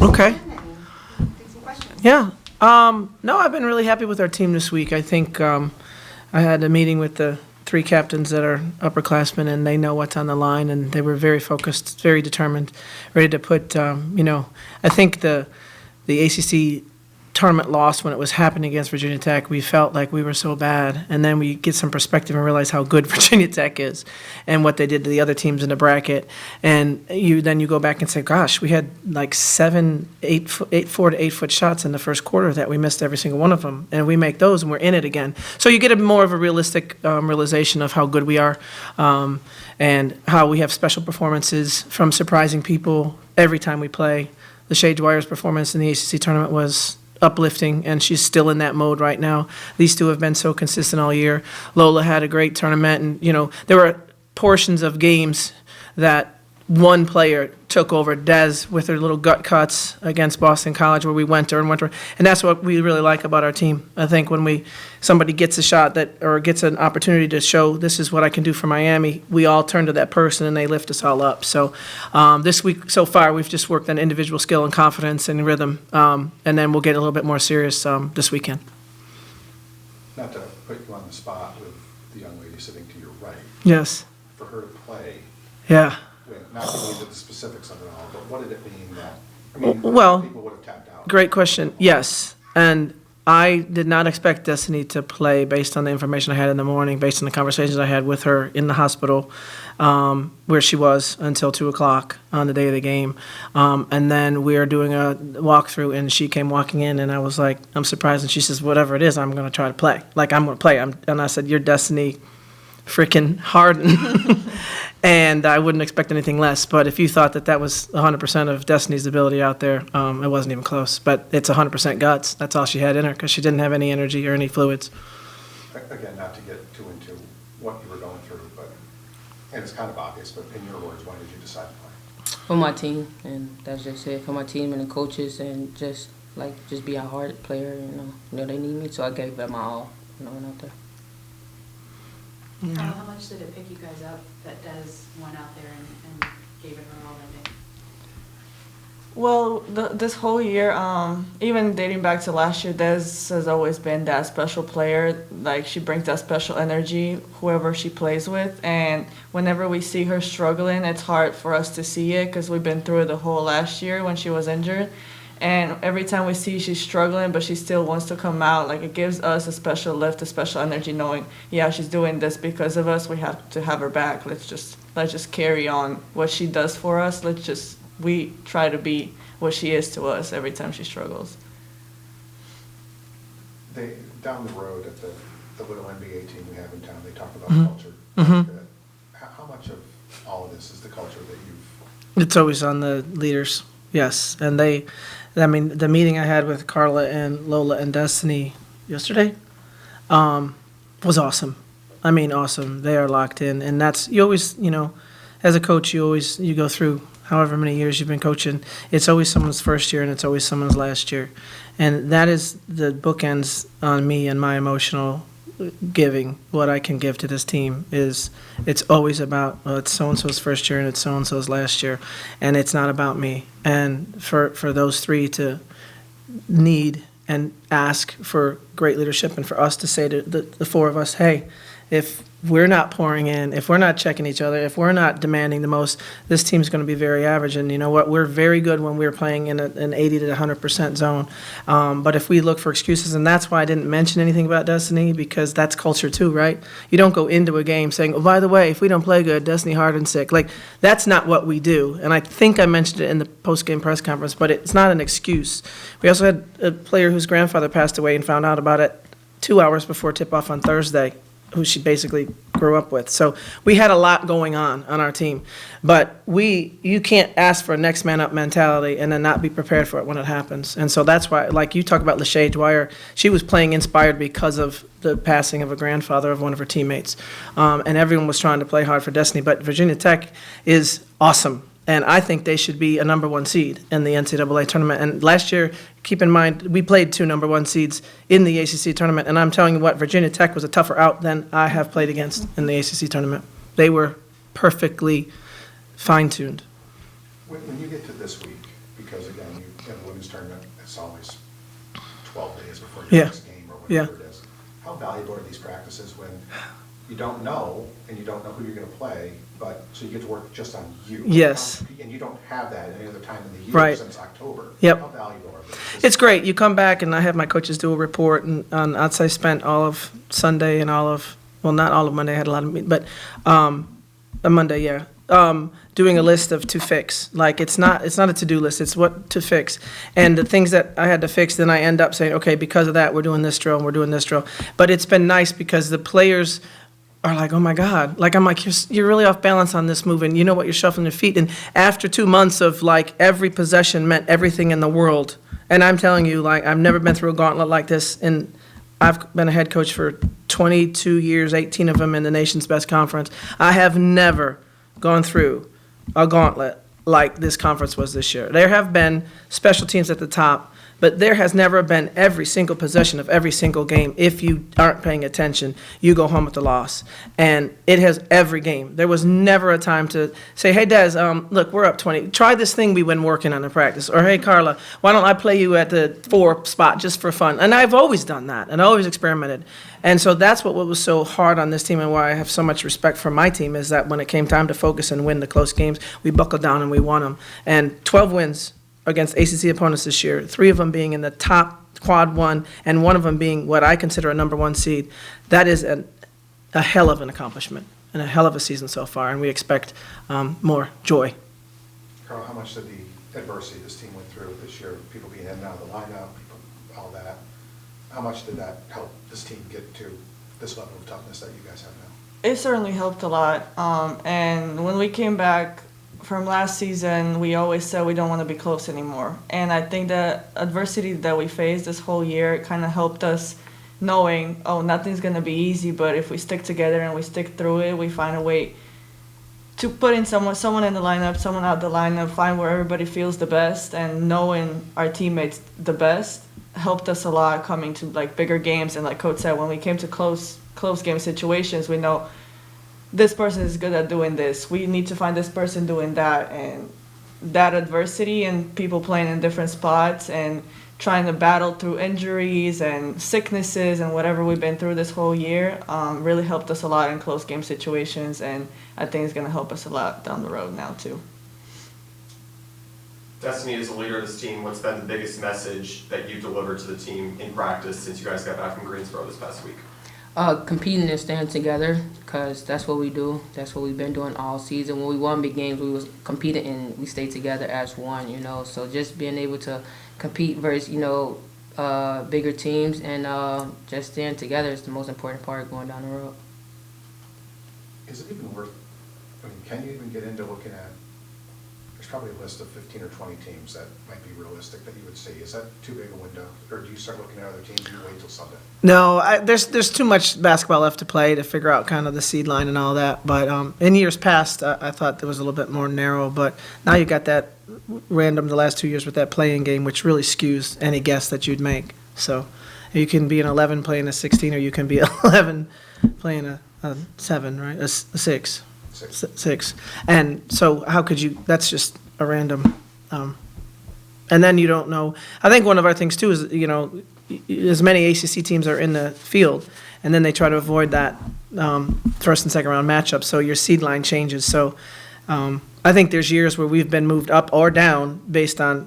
Okay. Take some questions. Yeah. No, I've been really happy with our team this week. I think I had a meeting with the 3 captains that are upperclassmen, and they know what's on the line, and they were very focused, very determined, ready to put, I think the ACC tournament loss when it was happening against Virginia Tech, we felt like we were so bad, and then we get some perspective and realize how good Virginia Tech is and what they did to the other teams in the bracket, and you go back and say, gosh, we had like 4 to 8 foot shots in the first quarter that we missed every single one of them, and we make those and we're in it again. So you get a more of a realistic realization of how good we are, and how we have special performances from surprising people every time we play. Lachey Dwyer's performance in the ACC tournament was uplifting, and she's still in that mode right now. These 2 have been so consistent all year. Lola had a great tournament, and, there were portions of games that one player took over, Des, with her little gut cuts against Boston College, where we went her, and that's what we really like about our team. I think when somebody gets a shot or gets an opportunity to show this is what I can do for Miami, we all turn to that person and they lift us all up. So this week so far, we've just worked on individual skill and confidence and rhythm, and then we'll get a little bit more serious this weekend. Not to put you on the spot with the young lady sitting to your right. Yes. For her to play, Yeah. not to get into the specifics of it all, but what did it mean that, Well, people would have tapped out? Great question. Yes. And I did not expect Destiny to play based on the information I had in the morning, based on the conversations I had with her in the hospital, where she was until 2 o'clock on the day of the game. And then we were doing a walkthrough, and she came walking in, and I was like, I'm surprised. And she says, whatever it is, I'm going to try to play. Like, I'm going to play. And I said, you're Destiny freaking Harden. And I wouldn't expect anything less. But if you thought that was 100% of Destiny's ability out there, it wasn't even close. But it's 100% guts. That's all she had in her, because she didn't have any energy or any fluids. Again, not to get too into what you were going through, and it's kind of obvious, but in your words, why did you decide to play? For my team, and that's just it. For my team and the coaches, and just be a hard player. They need me, so I gave it my all. Went out there. How much did it pick you guys up that Des went out there and gave it her all that day? Well, this whole year, even dating back to last year, Des has always been that special player. Like, she brings that special energy, whoever she plays with. And whenever we see her struggling, it's hard for us to see it because we've been through it the whole last year when she was injured. And every time we see she's struggling, but she still wants to come out, like, it gives us a special lift, a special energy, knowing, yeah, she's doing this because of us. We have to have her back. Let's just carry on what she does for us. We try to be what she is to us every time she struggles. Down the road at the little NBA team we have in town, they talk about culture. How much of all of this is the culture that you've... It's always on the leaders, yes. And the meeting I had with Karla and Lola and Destiny yesterday was awesome. Awesome. They are locked in. And that's, you always, as a coach, you go through however many years you've been coaching. It's always someone's first year and it's always someone's last year. And that is the bookends on me and my emotional giving. What I can give to this team is it's always about, it's so-and-so's first year and it's so-and-so's last year. And it's not about me. And for those 3 to need and ask for great leadership, and for us to say to the 4 of us, hey, if we're not pouring in, if we're not checking each other, if we're not demanding the most, this team's going to be very average. And you know what? We're very good when we're playing in an 80 to 100% zone. But if we look for excuses, and that's why I didn't mention anything about Destiny, because that's culture too, right? You don't go into a game saying, oh, by the way, if we don't play good, Destiny Harden's sick. Like, that's not what we do. And I think I mentioned it in the post-game press conference, but it's not an excuse. We also had a player whose grandfather passed away and found out about it 2 hours before tip-off on Thursday, who she basically grew up with. So we had a lot going on our team. But you can't ask for a next man up mentality and then not be prepared for it when it happens. And so that's why, like you talk about Lachey Dwyer, she was playing inspired because of the passing of a grandfather of one of her teammates. And everyone was trying to play hard for Destiny. But Virginia Tech is awesome. And I think they should be a number 1 seed in the NCAA tournament. And last year, keep in mind, we played 2 number 1 seeds in the ACC tournament. And I'm telling you what, Virginia Tech was a tougher out than I have played against in the ACC tournament. They were perfectly fine-tuned. When you get to this week, because again, you have a women's tournament, it's always 12 days before Yeah. your next game or whatever Yeah. it is. How valuable are these practices when you don't know, and you don't know who you're gonna play, but, so you get to work just on you? Yes. And you don't have that any other time in the year Right. since October. Yep. How valuable are these? It's great. You come back, and I have my coaches do a report, and I'd say spent all of Sunday and all of, well, not all of Monday, I had a lot of meetings, but a Monday, yeah, doing a list of to fix. Like, it's not a to-do list, it's what to fix. And the things that I had to fix, then I end up saying, okay, because of that, we're doing this drill, and we're doing this drill. But it's been nice because the players are like, oh my God, like, I'm like, you're really off balance on this move, and you know what, you're shuffling your feet. And after 2 months of, like, every possession meant everything in the world, and I'm telling you, like, I've never been through a gauntlet like this, and I've been a head coach for 22 years, 18 of them in the nation's best conference. I have never gone through a gauntlet like this conference was this year. There have been special teams at the top, but there has never been every single possession of every single game. If you aren't paying attention, you go home with the loss. And it has every game. There was never a time to say, hey, Des, look, we're up 20. Try this thing we've been working on in practice. Or, hey, Karla, why don't I play you at the 4 spot just for fun? And I've always done that, and I always experimented. And so that's what was so hard on this team, and why I have so much respect for my team, is that when it came time to focus and win the close games, we buckled down and we won them. And 12 wins against ACC opponents this year, 3 of them being in the top quad 1, and 1 of them being what I consider a number 1 seed. That is a hell of an accomplishment and a hell of a season so far, and we expect more joy. Carl, how much did the adversity this team went through this year, people being in and out of the lineup, all that, how much did that help this team get to this level of toughness that you guys have now? It certainly helped a lot. And when we came back from last season, we always said we don't want to be close anymore. And I think the adversity that we faced this whole year kind of helped us knowing, oh, nothing's going to be easy, but if we stick together and we stick through it, we find a way to put in someone in the lineup, someone out the lineup, find where everybody feels the best, and knowing our teammates the best helped us a lot coming to like bigger games. And like Coach said, when we came to close game situations, we know this person is good at doing this. We need to find this person doing that. And that adversity and people playing in different spots and trying to battle through injuries and sicknesses and whatever we've been through this whole year really helped us a lot in close game situations. And I think it's going to help us a lot down the road now too. Destiny, as a leader of this team, what's been the biggest message that you delivered to the team in practice since you guys got back from Greensboro this past week? Competing and staying together, because that's what we do. That's what we've been doing all season. When we won big games, we was competing and we stayed together as one, you know. So just being able to compete versus, you know, bigger teams and just staying together is the most important part going down the road. Is it even worth, I mean, can you even get into looking at, there's probably a list of 15 or 20 teams that might be realistic that you would see. Is that too big a window? Or do you start looking at other teams and you wait till Sunday? No, there's too much basketball left to play to figure out kind of the seed line and all that. But in years past, I thought there was a little bit more narrow. But now you got that random the last 2 years with that play-in game, which really skews any guess that you'd make. So you can be an 11 playing a 16, or you can be 11 playing a 7, right? A 6. Six. And so how could you, that's just a random, and then you don't know. I think one of our things too is, you know, as many ACC teams are in the field, and then they try to avoid that first and second round matchup, so your seed line changes. So I think there's years where we've been moved up or down based on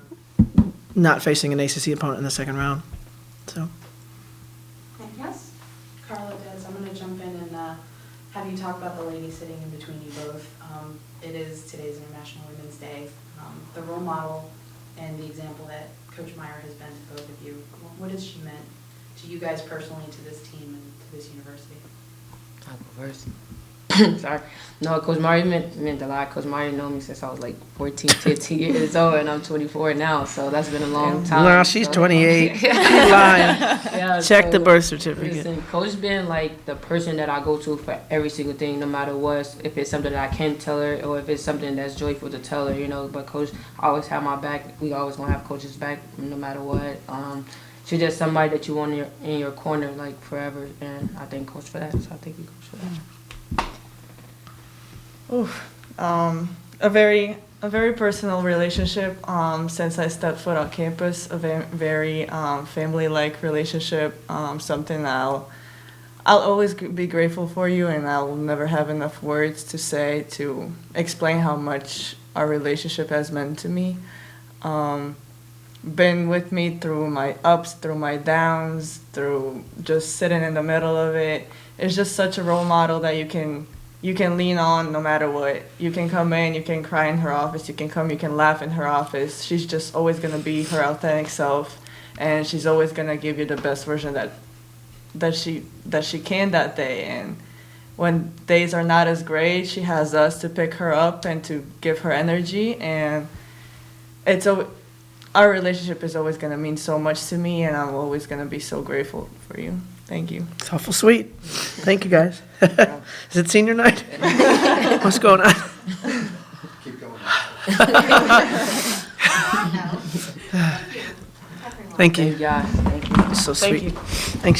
not facing an ACC opponent in the second round. So. Yes, Karla, Des, I'm going to jump in and have you talk about the lady sitting in between you both. It is today's International Women's Day. The role model and the example that Coach Meier has been to both of you, what has she meant to you guys personally, to this team, and to this university? I'll go first. Sorry. No, Coach Meier meant a lot. Coach Meier known me since I was like 14, 15 years old, and I'm 24 now, so that's been a long time. No, she's 28. She's lying. Yeah, Check so, the birth certificate. Listen, Coach been like the person that I go to for every single thing, no matter what. If it's something that I can tell her, or if it's something that's joyful to tell her, you know. But Coach always have my back. We always gonna have Coach's back, no matter what. She's just somebody that you want in your corner like forever, and I thank Coach for that. So I thank you, Coach, for that. Oof. A very A very personal relationship. Since I stepped foot on campus, a very family-like relationship. Something I'll always be grateful for you, and I'll never have enough words to say to explain how much our relationship has meant to me. Been with me through my ups, through my downs, through just sitting in the middle of it. It's just such a role model that you can lean on no matter what. You can come in, you can cry in her office, you can laugh in her office. She's just always gonna be her authentic self, and she's always gonna give you the best version that she can that day. And when days are not as great, she has us to pick her up and to give her energy. And our relationship is always gonna mean so much to me, and I'm always gonna be so grateful for you. Thank you. It's awful sweet. Thank you, guys. Is it senior night? What's going on? Keep going. Thank you. Yeah, thank you. So Thank sweet. you. Thanks,